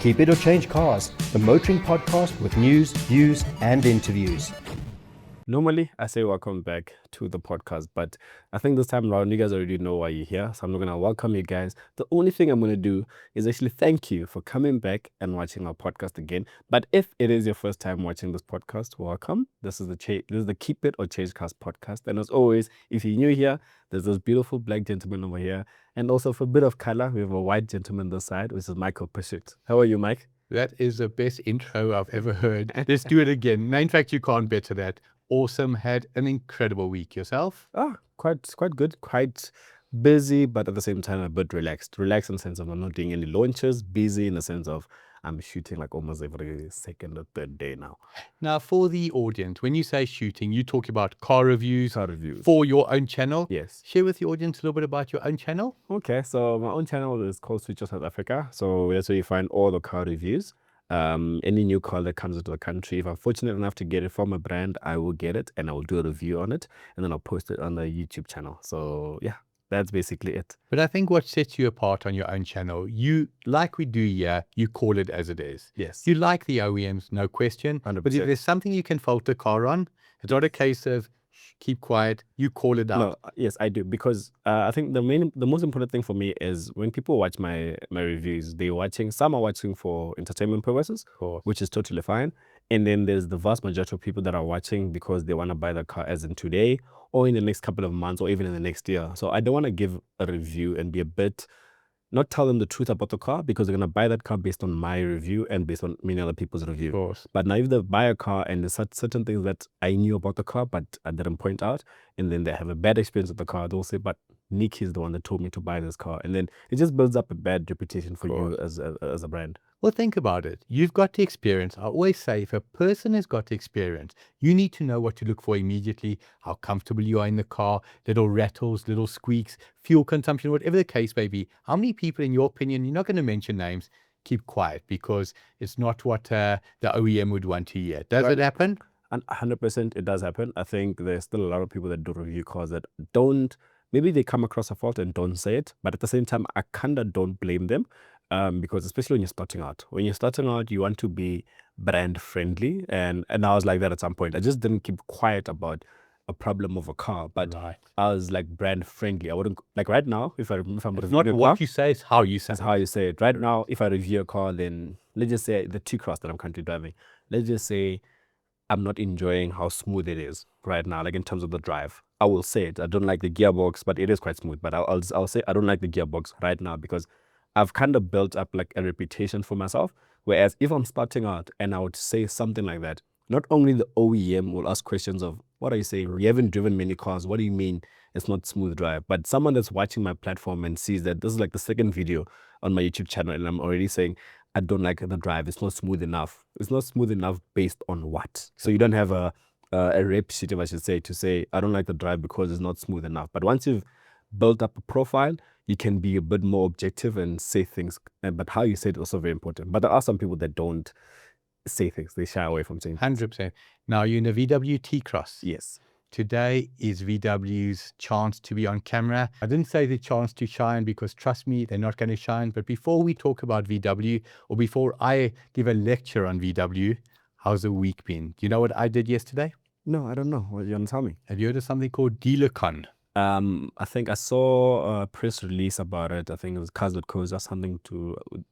Keep It or Change Cars, the motoring podcast with news, views, and interviews. Normally, I say welcome back to the podcast, but I think this time around, you guys already know why you're here, so I'm not going to welcome you guys. The only thing I'm going to do is actually thank you for coming back and watching our podcast again. But if it is your first time watching this podcast, welcome. This is the Keep It or Change Cars podcast. And as always, if you're new here, there's this beautiful black gentleman over here. And also for a bit of color, we have a white gentleman this side, which is Michael Pursuit. How are you, Mike? That is the best intro I've ever heard. Let's do it again. No, in fact, you can't better that. Awesome. Had an incredible week. Yourself? Quite good. Quite busy, but at the same time a bit relaxed. Relaxed in the sense of I'm not doing any launches. Busy in the sense of I'm shooting like almost every second or third day now. Now, for the audience, when you say shooting, you talk about car reviews. Car reviews. For your own channel. Yes. Share with the audience a little bit about your own channel. Okay, so my own channel is called Switch South Africa. So that's where you find all the car reviews. Any new car that comes into the country, if I'm fortunate enough to get it from a brand, I will get it and I will do a review on it and then I'll post it on the YouTube channel. So yeah, that's basically it. But I think what sets you apart on your own channel, you, like we do here, you call it as it is. Yes. You like the OEMs, no question. 100%. But if there's something you can fault the car on, it's not a case of keep quiet, you call it out. No, yes, I do, because I think the most important thing for me is when people watch my reviews, some are watching for entertainment purposes, which is totally fine. And then there's the vast majority of people that are watching because they want to buy the car as in today or in the next couple of months or even in the next year. So I don't want to give a review and be not tell them the truth about the car because they're going to buy that car based on my review and based on many other people's review. Of course. But now if they buy a car and there's certain things that I knew about the car but I didn't point out, and then they have a bad experience with the car, they'll say, but Nick is the one that told me to buy this car. And then it just builds up a bad reputation for you as a brand. Well, think about it. You've got the experience. I always say if a person has got the experience, you need to know what to look for immediately, how comfortable you are in the car, little rattles, little squeaks, fuel consumption, whatever the case may be. How many people, in your opinion, you're not going to mention names, keep quiet because it's not what the OEM would want to hear? Does it happen? And 100% it does happen. I think there's still a lot of people that do review cars that maybe they come across a fault and don't say it, but at the same time, I kind of don't blame them because especially when you're starting out. When you're starting out, you want to be brand friendly. And I was like that at some point. I just didn't keep quiet about a problem of a car, but I was like brand friendly. I wouldn't, like right now, if I'm It's not what you say, it's how you say it. It's how you say it. Right now, if I review a car, then let's just say the T-Cross that I'm currently driving, let's just say I'm not enjoying how smooth it is right now, like in terms of the drive. I will say it. I don't like the gearbox, but it is quite smooth. But I'll say I don't like the gearbox right now because I've kind of built up like a reputation for myself. Whereas if I'm starting out and I would say something like that, not only the OEM will ask questions of, what are you saying? We haven't driven many cars. What do you mean it's not smooth drive? But someone that's watching my platform and sees that this is like the second video on my YouTube channel and I'm already saying, I don't like the drive. It's not smooth enough. It's not smooth enough based on what? So you don't have a rep sheet, if I should say, to say, I don't like the drive because it's not smooth enough. But once you've built up a profile, you can be a bit more objective and say things. But how you say it is also very important. But there are some people that don't say things. They shy away from saying 100%. Now, you're in a VW T-Cross. Yes. Today is VW's chance to be on camera. I didn't say the chance to shine because trust me, they're not going to shine. But before we talk about VW or before I give a lecture on VW, how's the week been? Do you know what I did yesterday? No, I don't know. What do you want to tell me? Have you heard of something called DealerCon? I think I saw a press release about it. I think it was Cosmetic or something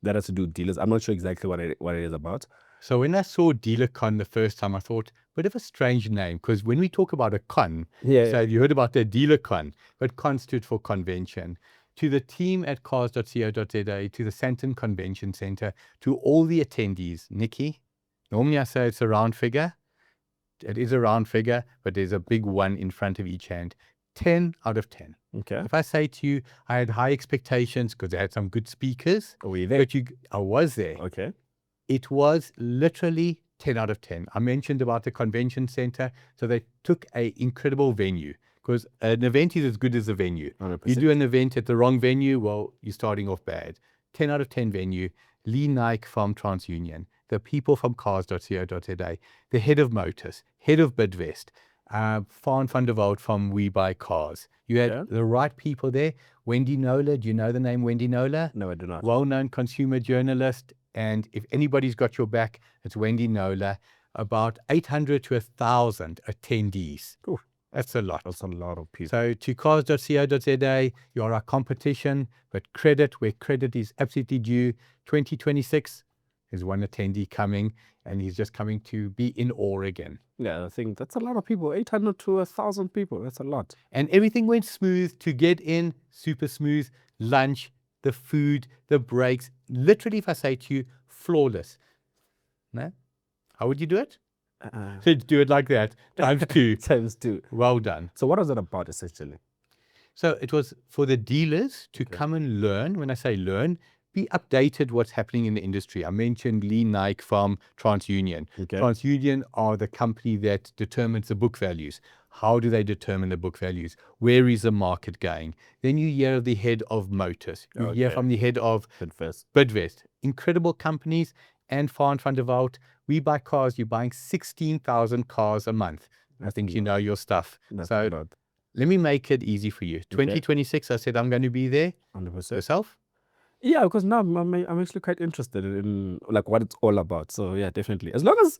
that has to do with dealers. I'm not sure exactly what it is about. So when I saw DealerCon the first time, I thought, bit of a strange name, because when we talk about a con, so you heard about the DealerCon, but con stood for convention. To the team at cars.co.za, to the Sandton Convention Center, to all the attendees, Nicky, normally I say it's a round figure. It is a round figure, but there's a big one in front of each hand. 10 out of 10. Okay. If I say to you, I had high expectations because they had some good speakers. Were you there? I was there. Okay. It was literally 10 out of 10. I mentioned about the convention center. So they took an incredible venue because an event is as good as a venue. 100%. You do an event at the wrong venue, well, you're starting off bad. 10 out of 10 venue. Lee Nike from TransUnion, the people from cars.co.za, the head of Motors, head of Bidvest, Faan van der Walt from WeBuyCars. You had the right people there. Wendy Nola, do you know the name Wendy Nola? No, I do not. Well-known consumer journalist, And if anybody's got your back, it's Wendy Nola. About 800 to 1,000 attendees. Ooh. That's a lot. That's a lot of people. So to cars.co.za, you are our competition, but credit where credit is absolutely due. 2026 is one attendee coming, and he's just coming to be in awe again. Yeah, I think that's a lot of people. 800 to 1,000 people. That's a lot. And everything went smooth to get in, super smooth. Lunch, the food, the breaks. Literally, if I say to you, flawless. No? How would you do it? Do it like that, times 2. Times 2. Well done. So what was it about, essentially? So it was for the dealers to come and learn. When I say learn, be updated what's happening in the industry. I mentioned Lee Nike from TransUnion. Okay. TransUnion are the company that determines the book values. How do they determine the book values? Where is the market going? Then you hear the head of Motors. You hear from the head of Bidvest. Incredible companies. And Van der Walt, WeBuyCars, you're buying 16,000 cars a month. I think you know your stuff. So let me make it easy for you. 2026, I said I'm going to be there. 100%. Yourself? Yeah, because now I'm actually quite interested in like what it's all about. So yeah, definitely. As long as,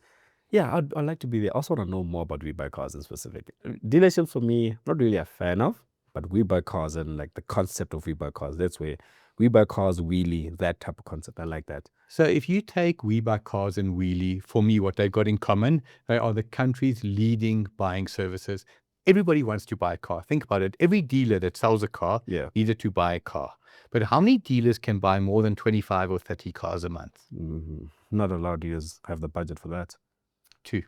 yeah, I'd like to be there. I also want to know more about WeBuyCars in specific. Dealerships for me, not really a fan of, but WeBuyCars and like the concept of WeBuyCars, that's where WeBuyCars, Weelee, that type of concept. I like that. So if you take WeBuyCars and Weelee, for me, what they've got in common, they are the country's leading buying services. Everybody wants to buy a car. Think about it. Every dealer that sells a car needed to buy a car. But how many dealers can buy more than 25 or 30 cars a month? Not a lot of dealers have the budget for that. 2.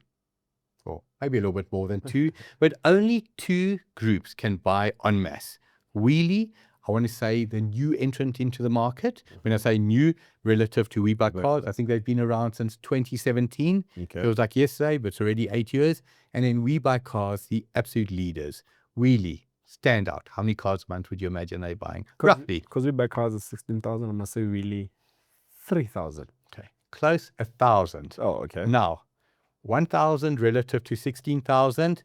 Or maybe a little bit more than 2. But only 2 groups can buy en masse. Weelee, I want to say the new entrant into the market. When I say new relative to WeBuyCars, I think they've been around since 2017. It was like yesterday, but it's already 8 years. And then WeBuyCars, the absolute leaders. Weelee, stand out. How many cars a month would you imagine they're buying? Roughly. Because WeBuyCars is 16,000, I must say Weelee 3,000. Okay. Close, 1,000. Oh, okay. Now, 1,000 relative to 16,000,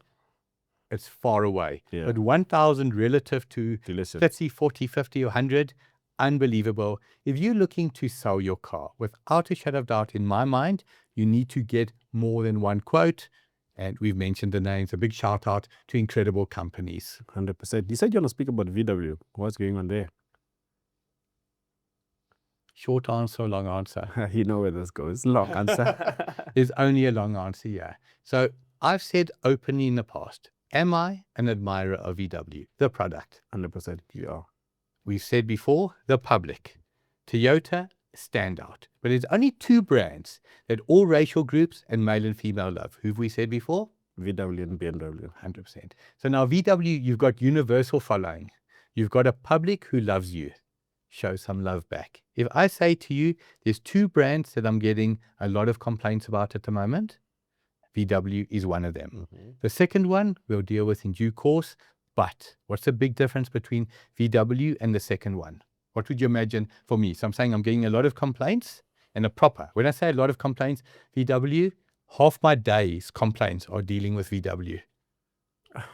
it's far away. Yeah. But 1,000 relative to 30, 40, 50, or 100, unbelievable. If you're looking to sell your car, without a shadow of doubt, in my mind, you need to get more than one quote. And we've mentioned the names. A big shout out to incredible companies. 100%. You said you want to speak about VW. What's going on there? Short answer, long answer. You know where this goes. Long answer. There's only a long answer, yeah. So I've said openly in the past, am I an admirer of VW, the product? 100% you are. We've said before, the public. Toyota, standout. But there's only 2 brands that all racial groups and male and female love. Who've we said before? VW and BMW. 100%. So now VW, you've got universal following. You've got a public who loves you. Show some love back. If I say to you, there's 2 brands that I'm getting a lot of complaints about at the moment, VW is one of them. The second one we'll deal with in due course, but what's the big difference between VW and the second one? What would you imagine for me? So I'm saying I'm getting a lot of complaints and a proper. When I say a lot of complaints, VW, half my day's complaints are dealing with VW.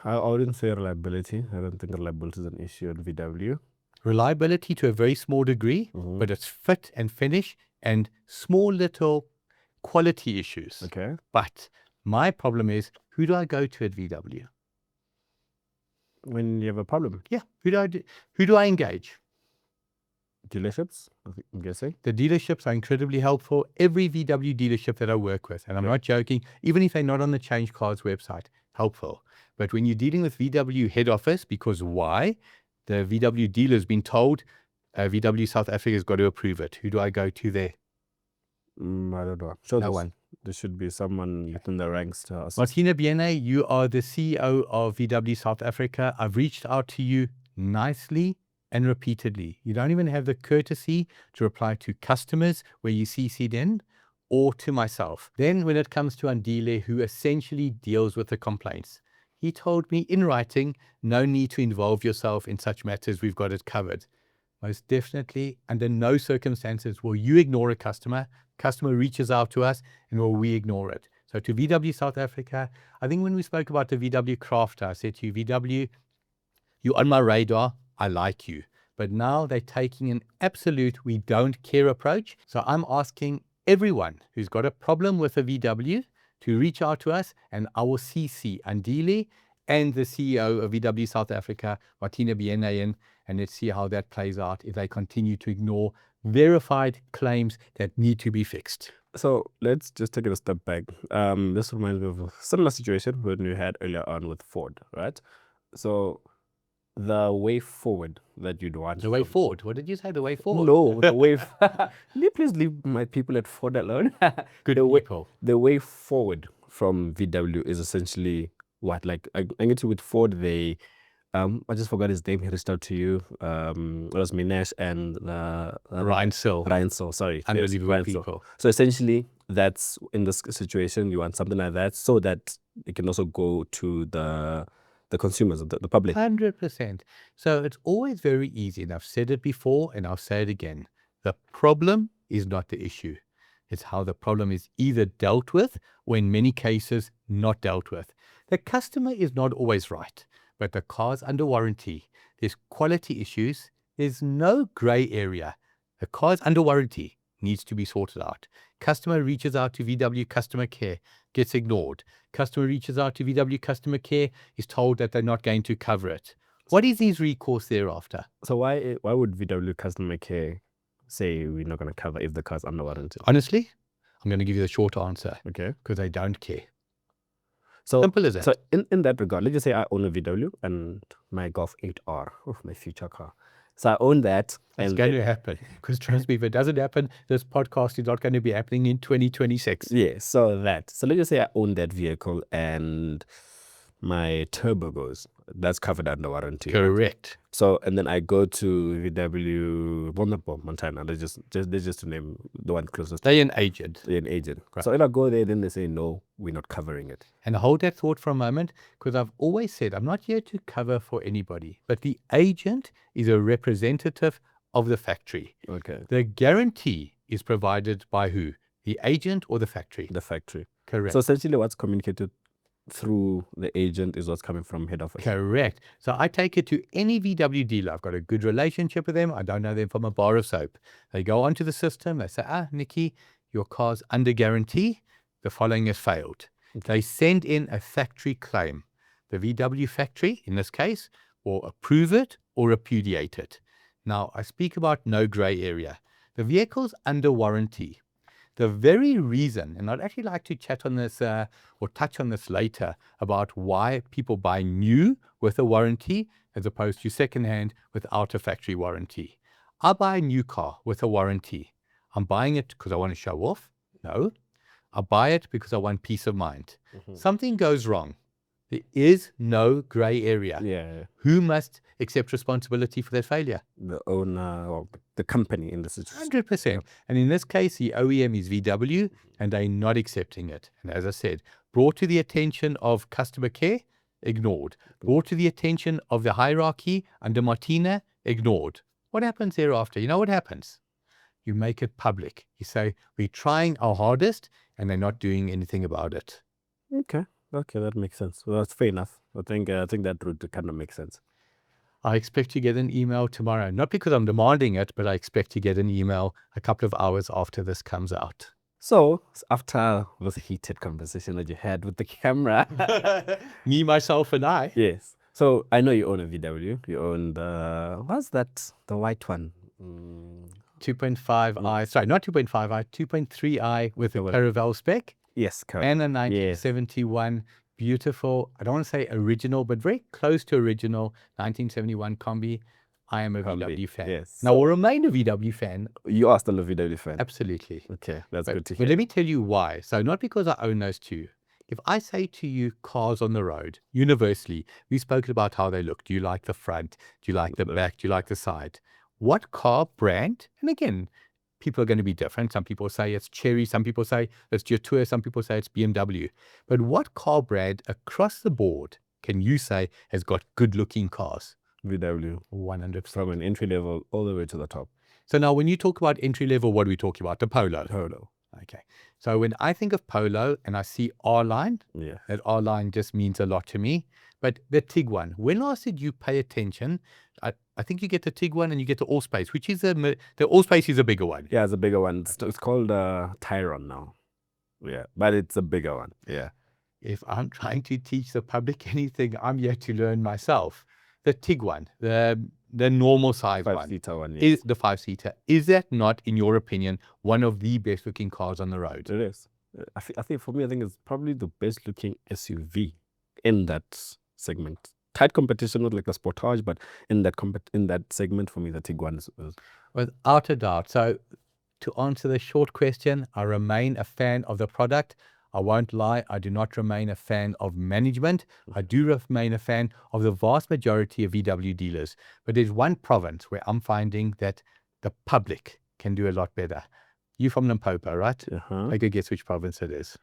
I wouldn't say reliability. I don't think reliability is an issue at VW. Reliability to a very small degree, but it's fit and finish and small little quality issues. Okay. But my problem is, who do I go to at VW? When you have a problem? Yeah. Who do I engage? Dealerships, I'm guessing. The dealerships are incredibly helpful. Every VW dealership that I work with, and I'm not joking, even if they're not on the CHANGECARS website, helpful. But when you're dealing with VW head office, because why? The VW dealer's been told VW South Africa has got to approve it. Who do I go to there? I don't know. Sure, no one. There should be someone within the ranks to us. Martina Biene, you are the CEO of VW South Africa. I've reached out to you nicely and repeatedly. You don't even have the courtesy to reply to customers where you CC'd in, or to myself. Then when it comes to Andile, who essentially deals with the complaints, he told me in writing, no need to involve yourself in such matters, we've got it covered. Most definitely, under no circumstances will you ignore a customer. Customer reaches out to us and will we ignore it. So to VW South Africa, I think when we spoke about the VW Crafter, I said to you, VW, you're on my radar, I like you. but now they're taking an absolute we don't care approach. So I'm asking everyone who's got a problem with a VW to reach out to us, and I will CC Andile and the CEO of VW South Africa, Martina Bienayen, and let's see how that plays out if they continue to ignore verified claims that need to be fixed. So let's just take it a step back. This reminds me of a similar situation when we had earlier on with Ford, right? So the way forward that you'd want. The way forward? What did you say? The way forward? No, the way. Can you please leave my people at Ford alone? Good people. The way forward from VW is essentially what? Like, I get you with Ford, they. I just forgot his name. He reached out to you. It was Minesh and Ryan Sill. Sorry. Unbelievable Ryan Sill. people. So essentially, that's in this situation, you want something like that so that it can also go to the consumers, the public. 100%. So it's always very easy, and I've said it before and I'll say it again. The problem is not the issue. It's how the problem is either dealt with or in many cases not dealt with. The customer is not always right, but the car's under warranty. There's quality issues. There's no gray area. The car's under warranty, needs to be sorted out. Customer reaches out to VW customer care, gets ignored. Customer reaches out to VW customer care, is told that they're not going to cover it. What is his recourse thereafter? So why would VW customer care say we're not going to cover if the car's under warranty? Honestly, I'm going to give you the short answer. Okay. Because they don't care. So simple as that. So in that regard, let's just say I own a VW and my Golf 8R, my future car. So I own that. It's going to happen. Because trust me, if it doesn't happen, this podcast is not going to be happening in 2026. Yeah, so let's just say I own that vehicle and my turbo goes. That's covered under warranty. Correct. So, and then I go to VW Montana. They just to name the one closest. They're an agent. They're an agent. Right. So if I go there, then they say, no, we're not covering it. And hold that thought for a moment, because I've always said I'm not here to cover for anybody, but the agent is a representative of the factory. Okay. The guarantee is provided by who? The agent or the factory? The factory. Correct. So essentially what's communicated through the agent is what's coming from head office. Correct. So I take it to any VW dealer. I've got a good relationship with them. I don't know them from a bar of soap. They go onto the system. They say, Nicky, your car's under guarantee. The following has failed. Okay. They send in a factory claim. The VW factory, in this case, will approve it or repudiate it. Now, I speak about no gray area. The vehicle's under warranty. The very reason, and I'd actually like to chat on this or touch on this later about why people buy new with a warranty as opposed to secondhand without a factory warranty. I buy a new car with a warranty. I'm buying it because I want to show off? No. I buy it because I want peace of mind. Mm-hmm. Something goes wrong. There is no gray area. Yeah. Who must accept responsibility for that failure? The owner or the company in the situation. 100%. And in this case, the OEM is VW, and they're not accepting it. And as I said, brought to the attention of customer care, ignored. Brought to the attention of the hierarchy under Martina, ignored. What happens thereafter? You know what happens? You make it public. You say, we're trying our hardest, and they're not doing anything about it. Okay, that makes sense. Well, that's fair enough. I think that route kind of makes sense. I expect to get an email tomorrow. Not because I'm demanding it, but I expect to get an email a couple of hours after this comes out. So, after this heated conversation that you had with the camera. Me, myself, and I. Yes. So, I know you own a VW. You own what's that? The white one. 2.5i. Sorry, not 2.5i. 2.3i with a Caravelle spec. Yes, correct. And a 1971 beautiful, I don't want to say original, but very close to original 1971 Combi. I am a VW fan. Yes. Now, I'll remain a VW fan. You are still a VW fan? Absolutely. Okay, that's good to hear. But let me tell you why. So not because I own those two. If I say to you cars on the road, universally, we've spoken about how they look. Do you like the front? Do you like the back? Do you like the side? What car brand? And again, people are going to be different. Some people say it's Chery. Some people say it's Jetour. Some people say it's BMW. But what car brand across the board can you say has got good-looking cars? VW. 100%. From an entry level all the way to the top. So now when you talk about entry level, what are we talking about? The Polo. Polo. Okay. So when I think of Polo and I see R-Line, that R-Line just means a lot to me. But the Tiguan, when last did you pay attention? I think you get the Tiguan and you get the Allspace, which is the Allspace is a bigger one. Yeah, it's a bigger one. It's called Tyron now. Yeah, but it's a bigger one. Yeah. If I'm trying to teach the public anything, I'm yet to learn myself. The Tiguan, the normal size one, 5-seater one, yes. is the 5-seater. Is that not, in your opinion, one of the best looking cars on the road? It is. I think for me, I think it's probably the best looking SUV in that segment. Tight competition, not like a Sportage, but in that segment, for me, the Tiguan is. Without a doubt. So, to answer the short question, I remain a fan of the product. I won't lie, I do not remain a fan of management. I do remain a fan of the vast majority of VW dealers. But there's one province where I'm finding that the public can do a lot better. You're from Limpopo, right? I could guess which province it is.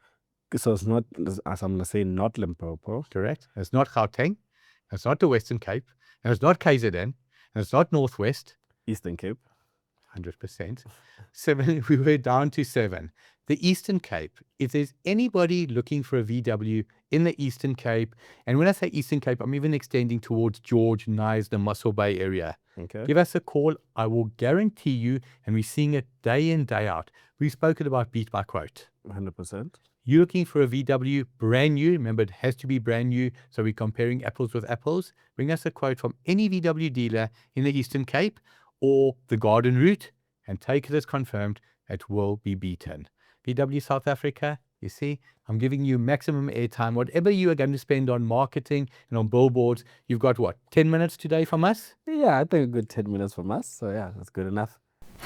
So it's not, as I'm going to say, not Limpopo. Correct. It's not Gauteng. It's not the Western Cape. And it's not KZN. And it's not Northwest. Eastern Cape. 100%. 7, we were down to 7. The Eastern Cape, if there's anybody looking for a VW in the Eastern Cape, and when I say Eastern Cape, I'm even extending towards George, Nyes, the Muscle Bay area. Okay. Give us a call. I will guarantee you, and we're seeing it day in, day out. We've spoken about beat by quote. 100%. You're looking for a VW brand new. Remember, it has to be brand new. So we're comparing apples with apples. Bring us a quote from any VW dealer in the Eastern Cape or the Garden Route and take it as confirmed. It will be beaten. VW South Africa, you see, I'm giving you maximum airtime. Whatever you are going to spend on marketing and on billboards, you've got what, 10 minutes today from us? Yeah, I think a good 10 minutes from us. So yeah, that's good enough.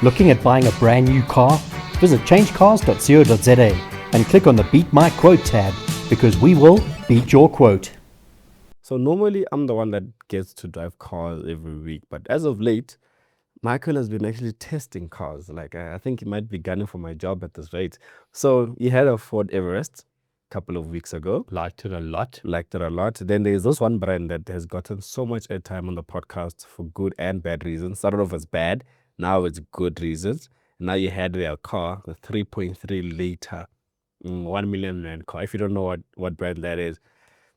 Looking at buying a brand new car? Visit changecars.co.za and click on the Beat My Quote tab, because we will beat your quote. So normally I'm the one that gets to drive cars every week, but as of late, Michael has been actually testing cars. Like I think he might be gunning for my job at this rate. So he had a Ford Everest a couple of weeks ago. Liked it a lot. Then there's this one brand that has gotten so much airtime on the podcast for good and bad reasons. Started off as bad, now it's good reasons. Now you had their car, the 3.3 liter, 1 million rand car. If you don't know what brand that is,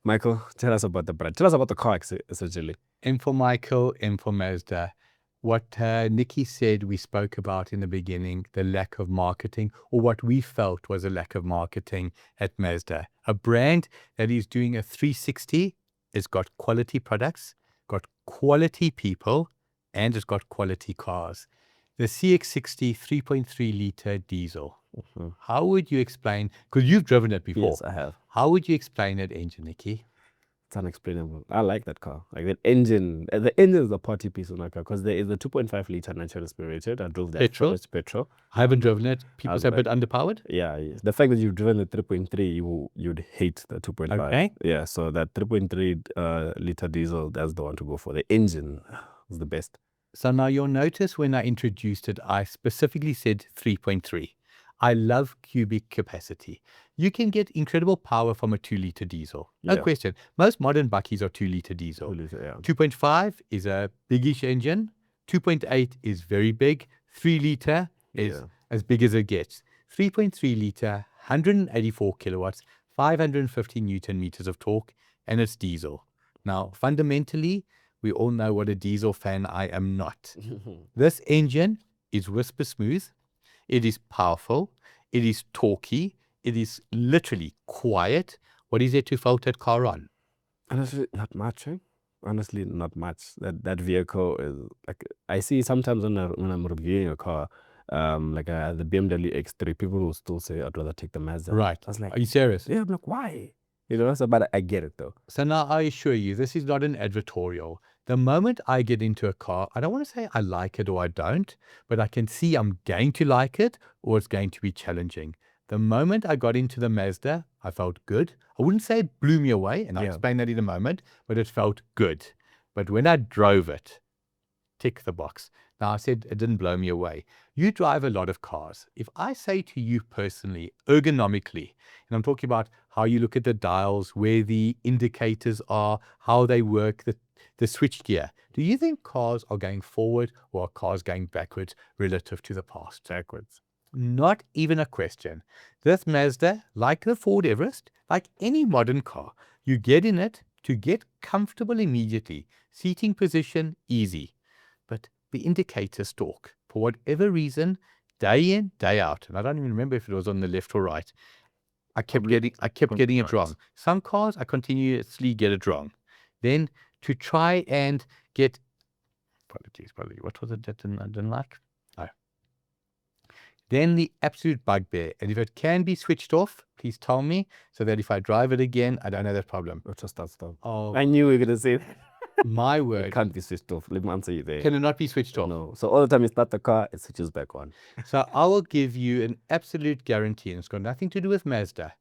Michael, tell us about the brand. Tell us about the car, essentially. M for Michael, M for Mazda. What Nicky said we spoke about in the beginning, the lack of marketing, or what we felt was a lack of marketing at Mazda. A brand that is doing a 360, it's got quality products, got quality people, and it's got quality cars. The CX-60 3.3 liter diesel. How would you explain, because you've driven it before. Yes, I have. How would you explain that engine, Nicky? It's unexplainable. I like that car. Like that engine. The engine is the party piece on that car because there is a 2.5 liter natural aspirated. I drove that. Petrol? It's petrol. I haven't driven it. People say a bit underpowered? Yeah. The fact that you've driven the 3.3, you'd hate the 2.5. Okay. Yeah. So that 3.3 liter diesel, that's the one to go for. The engine is the best. So now you'll notice when I introduced it, I specifically said 3.3. I love cubic capacity. You can get incredible power from a 2-liter diesel. No question. Most modern buckies are 2-liter diesel. 2.5 is a biggish engine. 2.8 is very big. 3-liter is as big as it gets. 3.3 liter, 184 kilowatts, 550 Newton meters of torque, and it's diesel. Now, fundamentally, we all know what a diesel fan I am not. This engine is whisper smooth. It is powerful. It is torquey. It is literally quiet. What is there to fault that car on? Honestly, not much. Honestly, not much. That vehicle is like, I see sometimes when I'm reviewing a car, like the BMW X3, people will still say, I'd rather take the Mazda. Right. I was like, are you serious? Yeah, I'm like, why? You know, so, but I get it though. So now I assure you, this is not an advertorial. The moment I get into a car, I don't want to say I like it or I don't, but I can see I'm going to like it or it's going to be challenging. The moment I got into the Mazda, I felt good. I wouldn't say it blew me away, and I'll explain that in a moment, but it felt good. But when I drove it, tick the box. Now, I said it didn't blow me away. You drive a lot of cars. If I say to you personally, ergonomically, and I'm talking about how you look at the dials, where the indicators are, how they work, the switch gear, do you think cars are going forward or are cars going backwards relative to the past? Backwards. Not even a question. This Mazda, like the Ford Everest, like any modern car, you get in it to get comfortable immediately. Seating position, easy. the indicator stalk, for whatever reason, day in, day out, and I don't even remember if it was on the left or right, I kept getting it wrong. Some cars, I continuously get it wrong. Then to try and get, apologies, what was it that I didn't like? No. Then the absolute bugbear, and if it can be switched off, please tell me, so that if I drive it again, I don't have that problem. Let's just start stuff. Oh, I knew you were going to say that. my It word. can't be switched off. Let me answer you there. Can it not be switched off? No. So all the time you start the car, it switches back on. So I will give you an absolute guarantee, and it's got nothing to do with Mazda.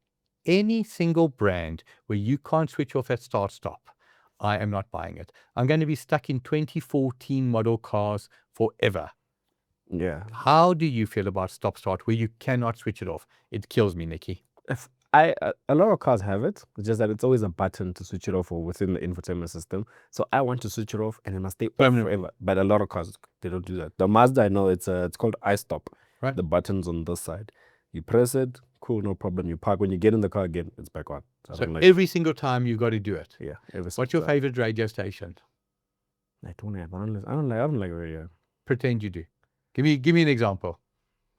Any single brand where you can't switch off at start-stop, I am not buying it. I'm going to be stuck in 2014 model cars forever. Yeah. How do you feel about stop-start where you cannot switch it off? It kills me, Nicky. If a lot of cars have it. It's just that it's always a button to switch it off or within the infotainment system. So I want to switch it off and it must stay off forever. But a lot of cars, they don't do that. The Mazda, I know it's called iStop. Right. The button's on this side. You press it, cool, no problem. You park. When you get in the car again, it's back on. So every single time you've got to do it. Yeah. What's your favorite radio station? I don't have. I don't like radio. Pretend you do. Give me an example.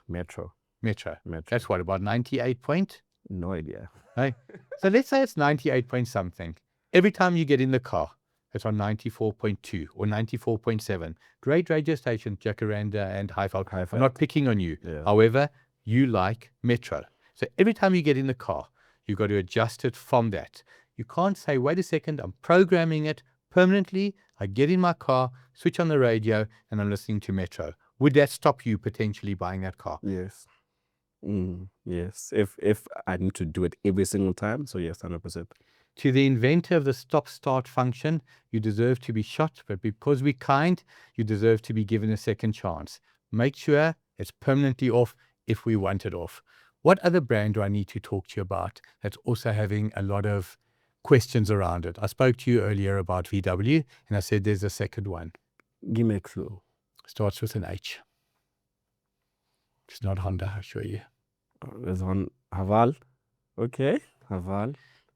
Metro. That's what, about 98 point? No idea. Hey, so let's say it's 98 point something. Every time you get in the car, it's on 94.2 or 94.7. Great radio station, Jacaranda and Haval. I'm not picking on you. Yeah. However, you like Metro. So every time you get in the car, you've got to adjust it from that. You can't say, wait a second, I'm programming it permanently. I get in my car, switch on the radio, and I'm listening to Metro. Would that stop you potentially buying that car? Yes. Yes. If I need to do it every single time, so yes, 100%. To the inventor of the stop-start function, you deserve to be shot, but because we're kind, you deserve to be given a second chance. Make sure it's permanently off if we want it off. What other brand do I need to talk to you about that's also having a lot of questions around it? I spoke to you earlier about VW, and I said there's a second one. Give me a clue. Starts with an H. It's not Honda, I assure you. There's one, Haval. Okay, Haval.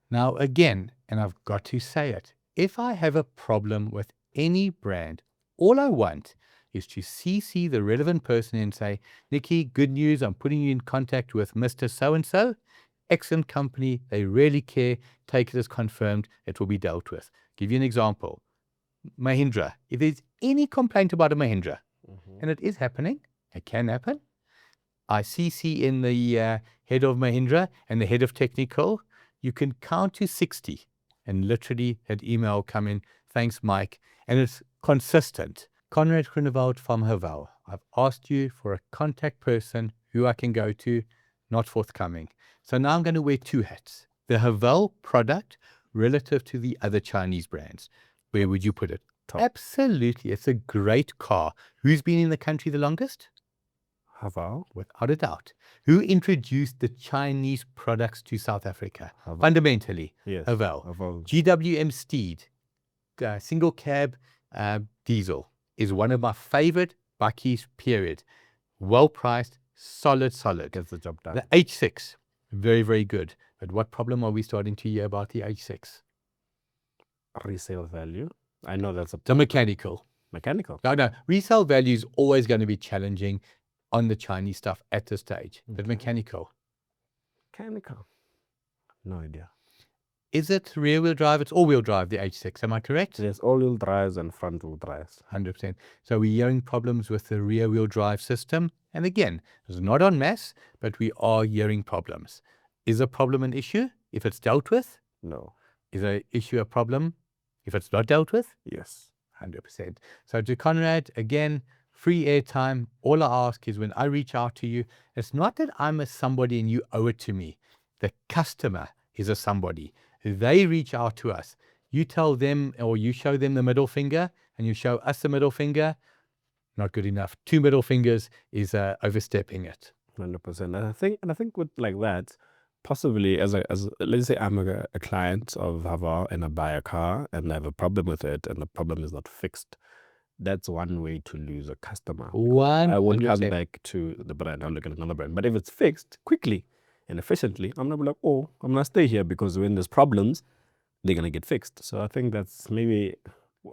Now again, and I've got to say it, if I have a problem with any brand, all I want is to CC the relevant person and say, Nicky, good news, I'm putting you in contact with Mr. So-and-so. Excellent company, they really care, take it as confirmed, it will be dealt with. Give you an example. Mahindra. If there's any complaint about a Mahindra, and it is happening, it can happen, I CC in the head of Mahindra and the head of technical. You can count to 60 and literally that email will come in. Thanks, Mike. And it's consistent. Conrad Groenewald from Haval. I've asked you for a contact person who I can go to, not forthcoming. So now I'm going to wear two hats. The Haval product relative to the other Chinese brands. Where would you put it? Top. Absolutely. It's a great car. Who's been in the country the longest? Haval. Without a doubt. Who introduced the Chinese products to South Africa? Haval. Fundamentally, Yes. Haval. Haval. GWM Steed, single cab diesel, is one of my favorite bakkies, period. Well priced, solid. Gets the job done. The H6, very, very good. But what problem are we starting to hear about the H6? Resale value. I know that's The mechanical. mechanical. No, resale value is always going to be challenging on the Chinese stuff at this stage. But mechanical. Mechanical. No idea. Is it rear-wheel drive? It's all-wheel drive, the H6. Am I correct? There's all-wheel drives and front-wheel drives. 100%. So we're hearing problems with the rear-wheel drive system. And again, it's not en masse, but we are hearing problems. Is a problem an issue if it's dealt with? No. Is an issue a problem if it's not dealt with? Yes. 100%. So to Conrad, again, free airtime. All I ask is when I reach out to you, it's not that I'm a somebody and you owe it to me. The customer is a somebody. They reach out to us. You tell them or you show them the middle finger and you show us the middle finger. Not good enough. 2 middle fingers is overstepping it. 100%. And I think with like that, possibly as let's say I'm a client of Haval and I buy a car and I have a problem with it and the problem is not fixed. That's one way to lose a customer. I won't come back to the brand. I'll look at another brand. But if it's fixed quickly and efficiently, I'm gonna be like, oh, I'm gonna stay here because when there's problems, they're gonna get fixed. So I think that's maybe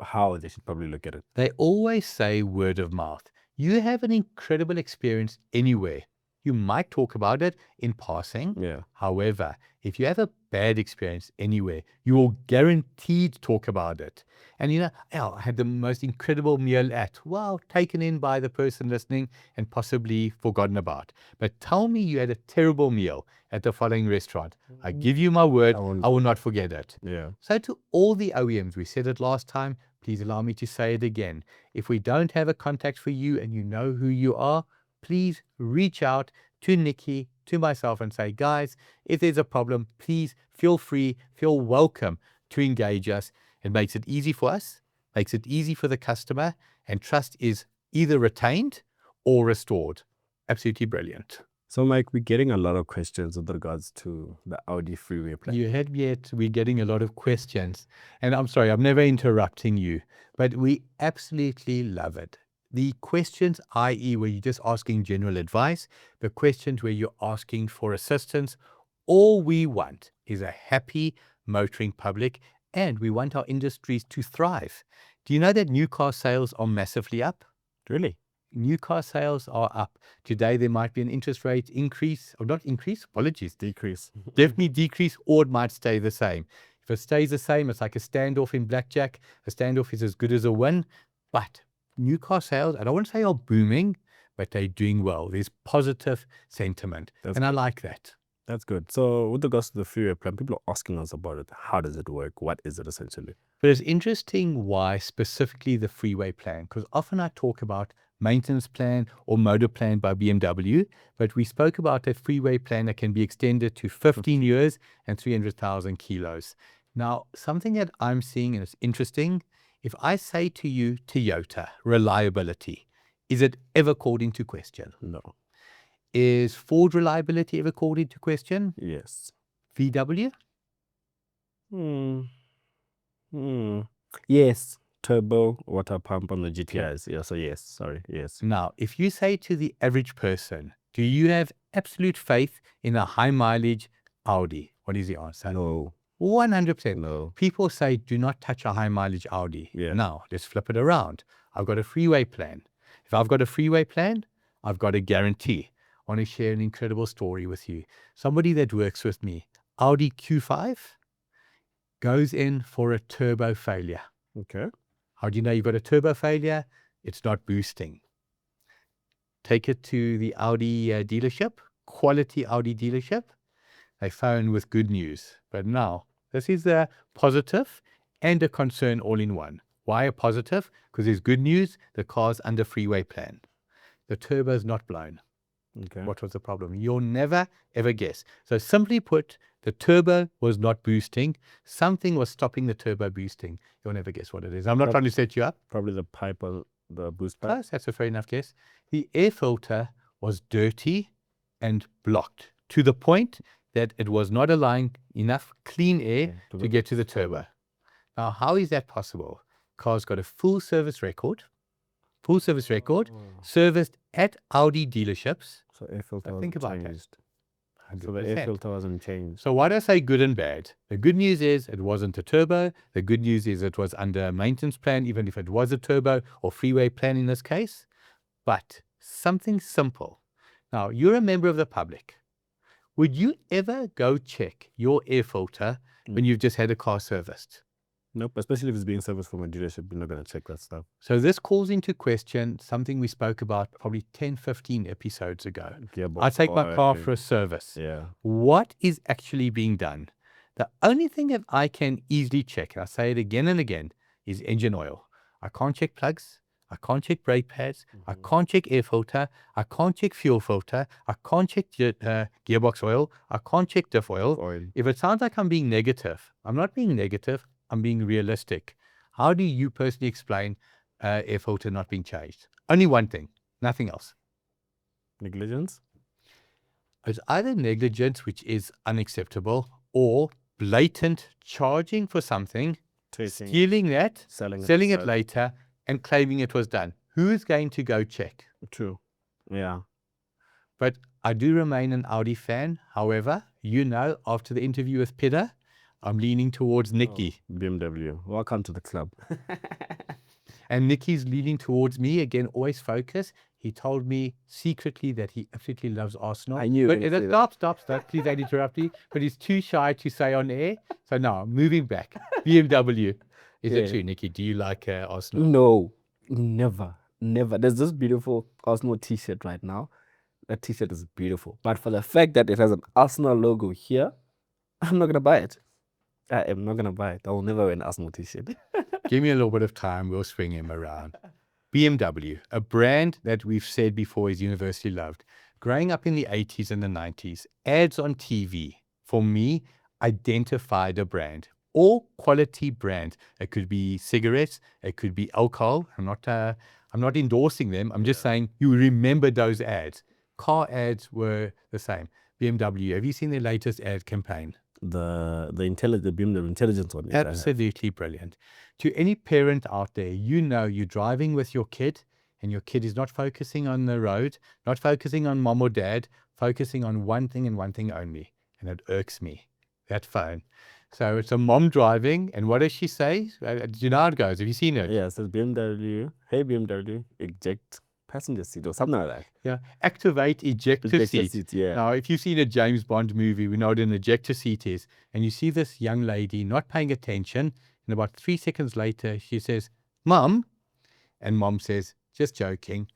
how they should probably look at it. They always say word of mouth. You have an incredible experience anywhere. You might talk about it in passing. Yeah. However, if you have a bad experience anywhere, you will guaranteed talk about it. And I had the most incredible meal at, well, taken in by the person listening and possibly forgotten about. But tell me you had a terrible meal at the following restaurant. I give you my word, I will not forget it. Yeah. So to all the OEMs, we said it last time, please allow me to say it again. If we don't have a contact for you and you know who you are, please reach out to Nicky, to myself and say, guys, if there's a problem, please feel free, feel welcome to engage us. It makes it easy for us, makes it easy for the customer, and trust is either retained or restored. Absolutely brilliant. So, Mike, we're getting a lot of questions with regards to the Audi Freeway Plan. You had yet, we're getting a lot of questions. And I'm sorry, I'm never interrupting you, but we absolutely love it. The questions, i.e. where you're just asking general advice, the questions where you're asking for assistance, all we want is a happy motoring public, and we want our industries to thrive. Do you know that new car sales are massively up? Really? New car sales are up. Today, there might be an interest rate increase, or not increase, apologies. Decrease. Definitely decrease, or it might stay the same. If it stays the same, it's like a standoff in blackjack. A standoff is as good as a win. But new car sales, I don't want to say are booming, but they're doing well. There's positive sentiment. And I like that. That's good. So with regards to the Freeway Plan, people are asking us about it. How does it work? What is it essentially? But it's interesting why specifically the Freeway Plan, because often I talk about maintenance plan or motor plan by BMW, but we spoke about a Freeway Plan that can be extended to 15 years and 300,000 kilos. Now, something that I'm seeing, and it's interesting, if I say to you, Toyota, reliability, is it ever called into question? No. Is Ford reliability ever called into question? Yes. VW? Yes. Turbo water pump on the GTIs. Yeah, so yes. Sorry. Yes. Now, if you say to the average person, do you have absolute faith in a high mileage Audi? What is the answer? No. 100%. No. People say, do not touch a high mileage Audi. Yeah. Now, let's flip it around. I've got a Freeway Plan. If I've got a Freeway Plan, I've got a guarantee. I want to share an incredible story with you. Somebody that works with me, Audi Q5, goes in for a turbo failure. Okay. How do you know you've got a turbo failure? It's not boosting. Take it to the Audi dealership, quality Audi dealership. They phone with good news. But now, this is a positive and a concern all in one. Why a positive? Because there's good news, the car's under Freeway Plan. The turbo's not blown. Okay. What was the problem? You'll never, ever guess. So simply put, the turbo was not boosting. Something was stopping the turbo boosting. You'll never guess what it is. I'm not trying to set you up. Probably the pipe or the boost pipe. Close, that's a fair enough guess. The air filter was dirty and blocked to the point that it was not allowing enough clean air to get to the turbo. Now, how is that possible? Car's got a full service record, serviced at Audi dealerships. So air filter wasn't think about changed. that. So the air filter wasn't changed. So why do I say good and bad? The good news is it wasn't a turbo. The good news is it was under a maintenance plan, even if it was a turbo or Freeway Plan in this case. But something simple. Now, you're a member of the public. Would you ever go check your air filter when you've just had a car serviced? Nope, especially if it's being serviced from a dealership, you're not going to check that stuff. So this calls into question something we spoke about probably 10, 15 episodes ago. I take my car for a service. Yeah. What is actually being done? The only thing that I can easily check, and I say it again and again, is engine oil. I can't check plugs. I can't check brake pads. I can't check air filter. I can't check fuel filter. I can't check gearbox oil. I can't check diff oil. If it sounds like I'm being negative, I'm not being negative. I'm being realistic. How do you personally explain air filter not being changed? Only one thing, nothing else. Negligence? It's either negligence, which is unacceptable, or blatant charging for something, stealing that, selling it later, and claiming it was done. Who is going to go check? True. Yeah. But I do remain an Audi fan. However, after the interview with Peter, I'm leaning towards Nicky. BMW. Welcome to the club. And Nicky's leaning towards me. Again, always focus. He told me secretly that he absolutely loves Arsenal. I knew. But stop. Please don't interrupt me. But he's too shy to say on air. So now, moving back. BMW. Is it true, Nicky? Do you like Arsenal? No, never. There's this beautiful Arsenal t-shirt right now. That t-shirt is beautiful. But for the fact that it has an Arsenal logo here, I'm not going to buy it. I am not going to buy it. I will never wear an Arsenal t-shirt. Give me a little bit of time. We'll swing him around. BMW, a brand that we've said before is universally loved. Growing up in the 80s and the 90s, ads on TV, for me, identified a brand. All quality brands. It could be cigarettes. It could be alcohol. I'm not endorsing them. I'm just saying you remember those ads. Car ads were the same. BMW, have you seen their latest ad campaign? The intelligence one. Absolutely brilliant. To any parent out there, you know you're driving with your kid and your kid is not focusing on the road, not focusing on mom or dad, focusing on one thing and one thing only. And it irks me, that phone. So it's a mom driving, and what does she say? Do you know how it goes? Have you seen it? Yeah, it says BMW, hey BMW, eject passenger seat or something like that. Yeah, activate ejector seat. Yeah. Now, if you've seen a James Bond movie, we know what an ejector seat is, and you see this young lady not paying attention, and about 3 seconds later, she says, "Mom," and mom says, "Just joking.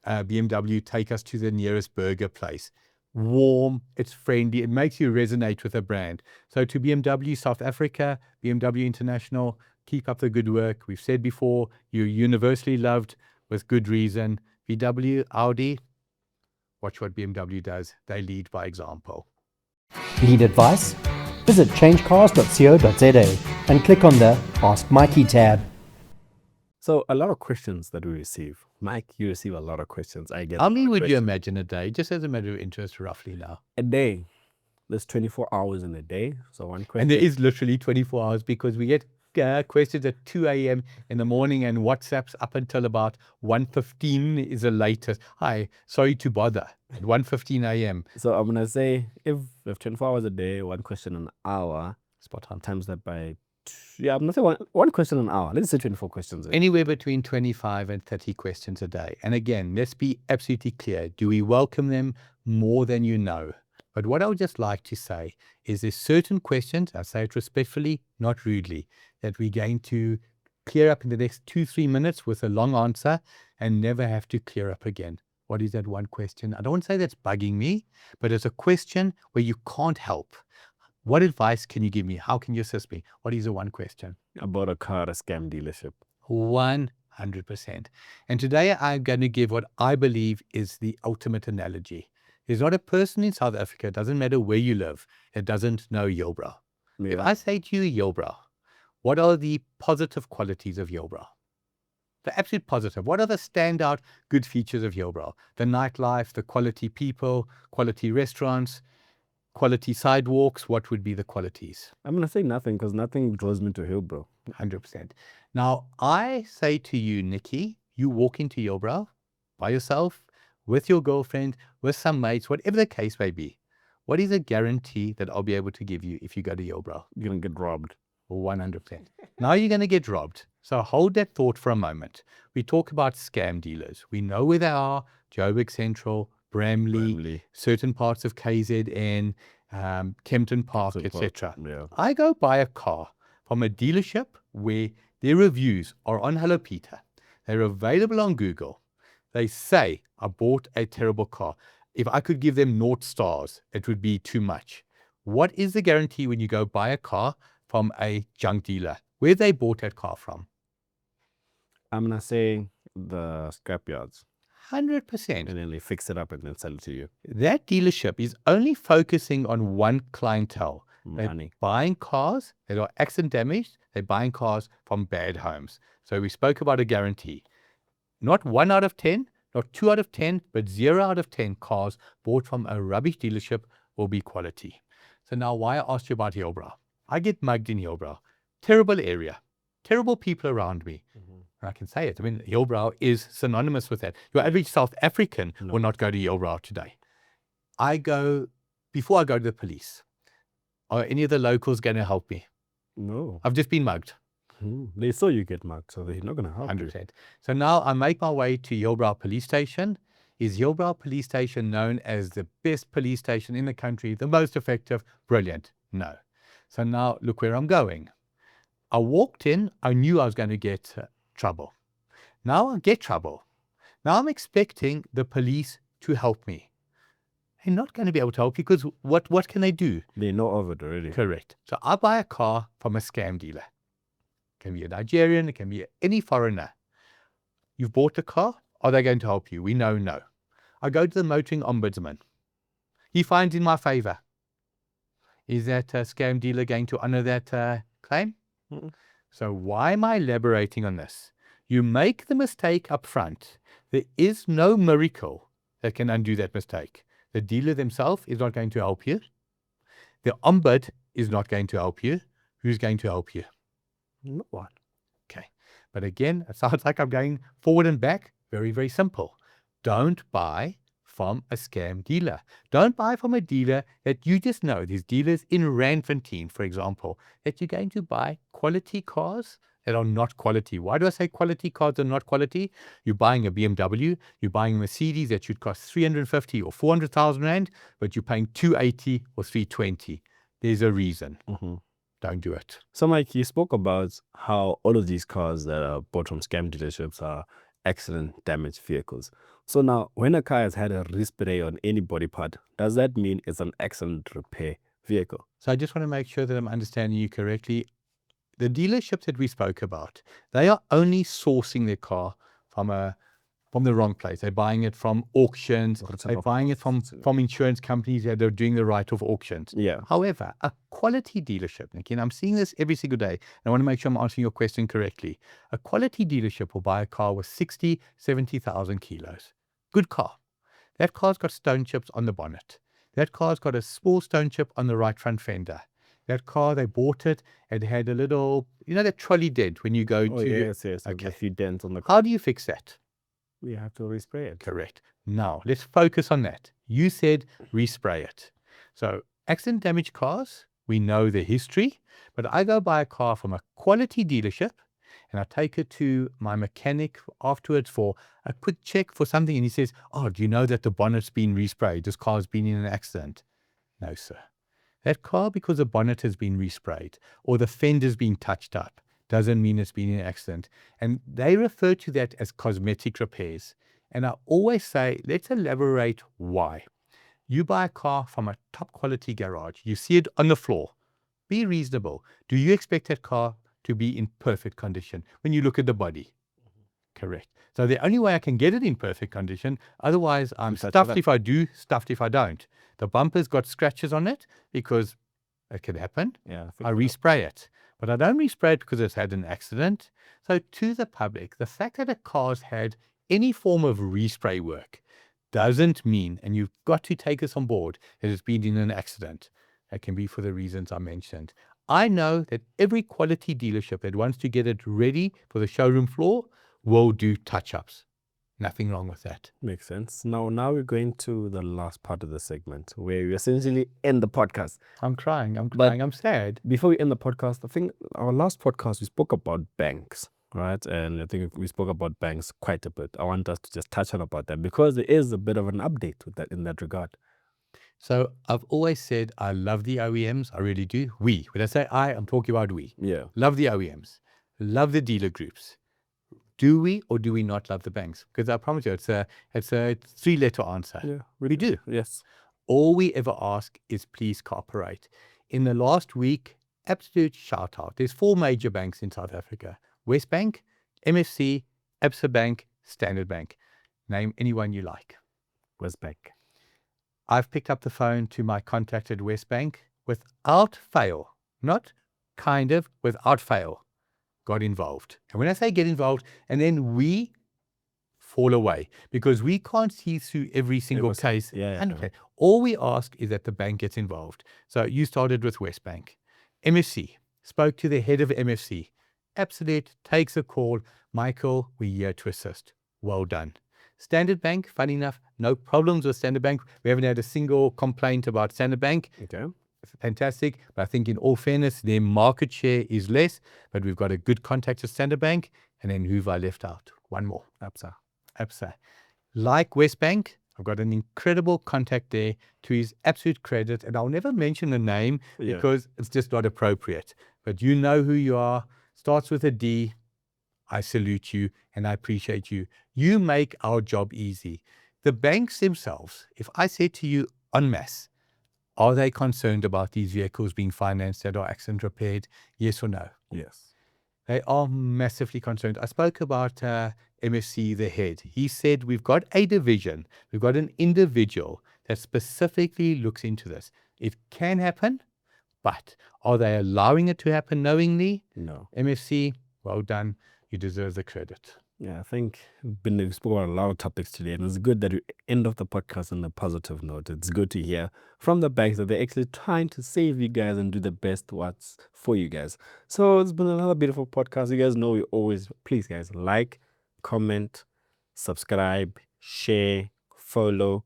BMW, take us to the nearest burger place." Warm, it's friendly, it makes you resonate with a brand. So to BMW South Africa, BMW International, keep up the good work. We've said before, you're universally loved with good reason. VW, Audi, watch what BMW does. They lead by example. Need advice? Visit changecars.co.za and click on the Ask Mikey tab. So a lot of questions that we receive. Mike, you receive a lot of questions. I get How many would you imagine a day, just as a matter of interest, roughly now? a day. There's 24 hours in a day. So one question. And there is literally 24 hours because we get questions at 2 a.m. in the morning and WhatsApps up until about 1:15 is the latest. Hi, sorry to bother. At 1:15 a.m. So I'm going to say if we have 24 hours a day, one question an hour, Spot on. times that by I'm not saying one question an hour. Let's say 24 questions. Anywhere between 25 and 30 questions a day. And again, let's be absolutely clear. Do we welcome them more than you know? But what I would just like to say is there's certain questions, I say it respectfully, not rudely, that we're going to clear up in the next 2-3 minutes with a long answer and never have to clear up again. What is that one question? I don't want to say that's bugging me, but it's a question where you can't help. What advice can you give me? How can you assist me? What is the one question? About a car at a scam dealership. 100%. And today I'm going to give what I believe is the ultimate analogy. There's not a person in South Africa, it doesn't matter where you live, that doesn't know Yilbrow. Yeah. If I say to you Yilbrow, what are the positive qualities of Yilbrow? The absolute positive. What are the standout good features of Yilbrow? The nightlife, the quality people, quality restaurants, quality sidewalks. What would be the qualities? I'm going to say nothing because nothing draws me to Hillbrow. 100%. Now, I say to you, Nicky, you walk into Yilbrow by yourself, with your girlfriend, with some mates, whatever the case may be. What is a guarantee that I'll be able to give you if you go to Yilbrow? You're going to get robbed. 100%. Now you're going to get robbed. So hold that thought for a moment. We talk about scam dealers. We know where they are. Joburg Central, Bramley, certain parts of KZN, Kempton Park, etc. Yeah. I go buy a car from a dealership where their reviews are on Hello Peter. They're available on Google. They say, I bought a terrible car. If I could give them 0 stars, it would be too much. What is the guarantee when you go buy a car from a junk dealer? Where they bought that car from? I'm going to say the scrapyards. 100%. And then they fix it up and then sell it to you. That dealership is only focusing on one clientele. Money. They're buying cars that are accident damaged. They're buying cars from bad homes. So we spoke about a guarantee. Not 1 out of 10, not 2 out of 10, but 0 out of 10 cars bought from a rubbish dealership will be quality. So now why I asked you about Hillbrow. I get mugged in Hillbrow. Terrible area. Terrible people around me. And I can say it. I mean, Hillbrow is synonymous with that. Your average South African will not go to Hillbrow today. Before I go to the police, Are any of the locals going to help me? No. I've just been mugged. They saw you get mugged, so they're not going to help you. 100%. So now I make my way to Hillbrow Police Station. Is Hillbrow Police Station known as the best police station in the country, the most effective? Brilliant. No. So now look where I'm going. I walked in, I knew I was going to get trouble. Now I get trouble. Now I'm expecting the police to help me. They're not going to be able to help you because what can they do? They know of it already. Correct. So I buy a car from a scam dealer. It can be a Nigerian, it can be any foreigner. You've bought the car, are they going to help you? We know no. I go to the motoring ombudsman. He finds in my favor. Is that scam dealer going to honor that claim? So why am I elaborating on this? You make the mistake up front. There is no miracle that can undo that mistake. The dealer themselves is not going to help you. The ombud is not going to help you. Who's going to help you? No one. Okay. But again, it sounds like I'm going forward and back. Very, very simple. Don't buy from a scam dealer. Don't buy from a dealer that you just know. There's dealers in Randfontein, for example, that you're going to buy quality cars that are not quality. Why do I say quality cars are not quality? You're buying a BMW, you're buying a Mercedes that should cost 350 or 400,000 Rand, but you're paying 280 or 320. There's a reason. Don't do it. So Mike, you spoke about how all of these cars that are bought from scam dealerships are accident damaged vehicles. So now, when a car has had a respray on any body part, does that mean it's an accident repair vehicle? So I just want to make sure that I'm understanding you correctly. The dealerships that we spoke about, they are only sourcing their car from the wrong place. They're buying it from auctions. They're buying it from insurance companies that are doing the write-off auctions. Yeah. However, a quality dealership, Nicky, and I'm seeing this every single day, and I want to make sure I'm answering your question correctly. A quality dealership will buy a car with 60, 70,000 kilos. Good car. That car's got stone chips on the bonnet. That car's got a small stone chip on the right front fender. That car, they bought it, it had a little, that trolley dent when you go to... Yes. Okay. A few dents on the car. How do you fix that? We have to respray it. Correct. Now, let's focus on that. You said respray it. So, accident damaged cars, we know the history, but I go buy a car from a quality dealership and I take it to my mechanic afterwards for a quick check for something. And he says, oh, do you know that the bonnet's been resprayed? This car's been in an accident. No, sir. That car, because the bonnet has been resprayed or the fender's been touched up, doesn't mean it's been in an accident. And they refer to that as cosmetic repairs. And I always say, let's elaborate why. You buy a car from a top quality garage. You see it on the floor. Be reasonable. Do you expect that car to be in perfect condition when you look at the body? Correct. So the only way I can get it in perfect condition, otherwise I'm stuffed if I do, stuffed if I don't. The bumper's got scratches on it because it can happen. Yeah, I respray it. But I don't respray it because it's had an accident. So to the public, the fact that a car's had any form of respray work doesn't mean, and you've got to take this on board, that it's been in an accident. It can be for the reasons I mentioned. I know that every quality dealership that wants to get it ready for the showroom floor will do touch-ups. Nothing wrong with that. Makes sense. Now we're going to the last part of the segment where we essentially end the podcast. I'm crying, I'm sad. Before we end the podcast, I think our last podcast we spoke about banks, right? And I think we spoke about banks quite a bit. I want us to just touch on about that because there is a bit of an update with that in that regard. So I've always said I love the OEMs. I really do. When I say I'm talking about we. Yeah. Love the OEMs. Love the dealer groups. Do we or do we not love the banks? Because I promise you, it's a 3-letter answer. Yeah, we do. Yes. All we ever ask is please cooperate. In the last week, absolute shout out. There's 4 major banks in South Africa. Westbank, MFC, Absa Bank, Standard Bank. Name anyone you like. Westbank. I've picked up the phone to my contact at Westbank without fail. Not kind of, without fail. Got involved. And when I say get involved, and then we fall away because we can't see through every single case. Okay. All we ask is that the bank gets involved. So you started with Westbank. MFC, spoke to the head of MFC. Absolute, takes a call. Michael, we're here to assist. Well done. Standard Bank, funny enough, no problems with Standard Bank. We haven't had a single complaint about Standard Bank. Okay. fantastic. But I think in all fairness, their market share is less. But we've got a good contact with Standard Bank. And then who have I left out? One more. Absa. Like Westbank, I've got an incredible contact there to his absolute credit. And I'll never mention a name because it's just not appropriate. But you know who you are. Starts with a D. I salute you and I appreciate you. You make our job easy. The banks themselves, if I said to you en masse, are they concerned about these vehicles being financed that are accident repaired? Yes or no? Yes. They are massively concerned. I spoke about MFC, the head. He said, we've got a division, we've got an individual that specifically looks into this. It can happen, but are they allowing it to happen knowingly? No. MFC, well done. You deserve the credit. Yeah, I think we spoke about a lot of topics today, and it's good that we end off the podcast on a positive note. It's good to hear from the banks that they're actually trying to save you guys and do the best what's for you guys. So it's been another beautiful podcast. You guys know we always, please guys, like, comment, subscribe, share, follow.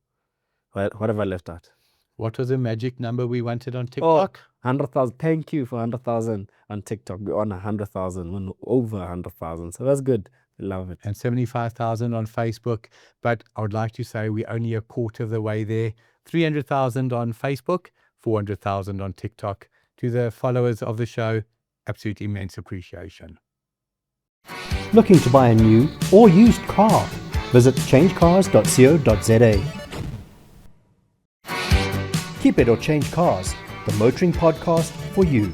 What have I left out? What was the magic number we wanted on TikTok? 100,000. Thank you for 100,000 on TikTok. We're on 100,000. We're over 100,000. So that's good. Love it. And 75,000 on Facebook. But I would like to say we're only a quarter of the way there. 300,000 on Facebook, 400,000 on TikTok. To the followers of the show, absolute immense appreciation. Looking to buy a new or used car? Visit changecars.co.za. Keep it or change cars, the motoring podcast for you.